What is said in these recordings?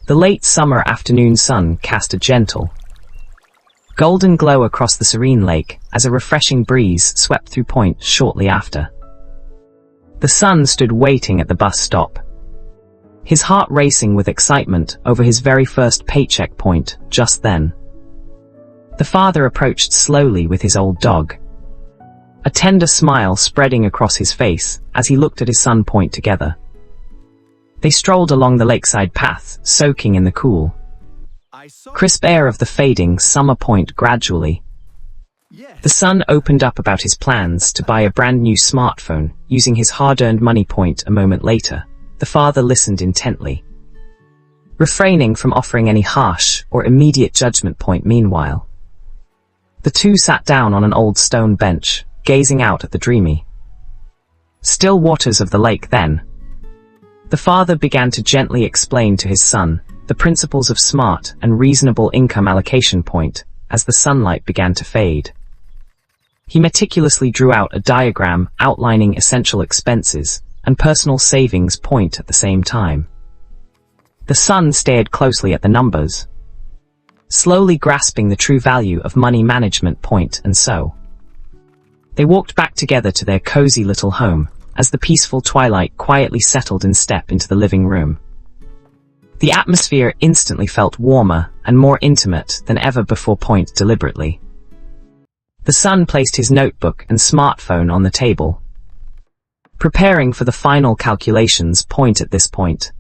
The late summer afternoon sun cast a gentle, golden glow across the serene lake as a refreshing breeze swept through Point shortly after. The son stood waiting at the bus stop, his heart racing with excitement over his very first paycheck point just then. The father approached slowly with his old dog, a tender smile spreading across his face as he looked at his son Point together. They strolled along the lakeside path, soaking in the cool, crisp air of the fading summer Point gradually. The son opened up about his plans to buy a brand new smartphone using his hard-earned money. Point a moment later, the father listened intently, refraining from offering any harsh or immediate judgment. Point meanwhile, the two sat down on an old stone bench, gazing out at the dreamy, still waters of the lake. Then the father began to gently explain to his son the principles of smart and reasonable income allocation. Point, as the sunlight began to fade, he meticulously drew out a diagram outlining essential expenses and personal savings. Point at the same time, the son stared closely at the numbers, slowly grasping the true value of money management. Point, and so they walked back together to their cozy little home as the peaceful twilight quietly settled in step into the living room. The atmosphere instantly felt warmer and more intimate than ever before. Point deliberately, the son placed his notebook and smartphone on the table, preparing for the final calculations. Point at this point,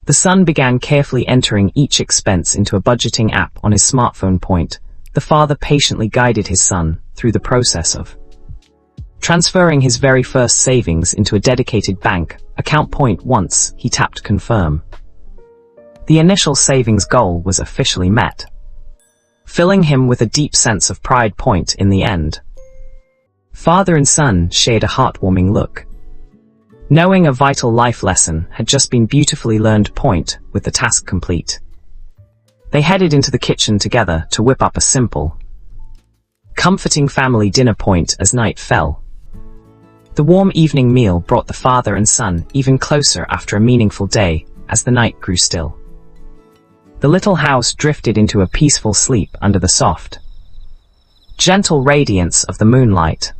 the son began carefully entering each expense into a budgeting app on his smartphone. Point, the father patiently guided his son through the process of transferring his very first savings into a dedicated bank account. Point, once he tapped confirm, the initial savings goal was officially met, filling him with a deep sense of pride. Point, in the end, father and son shared a heartwarming look, knowing a vital life lesson had just been beautifully learned. Point, with the task complete, they headed into the kitchen together to whip up a simple, comforting family dinner. Point, as night fell, the warm evening meal brought the father and son even closer after a meaningful day. As the night grew still, the little house drifted into a peaceful sleep under the soft, gentle radiance of the moonlight.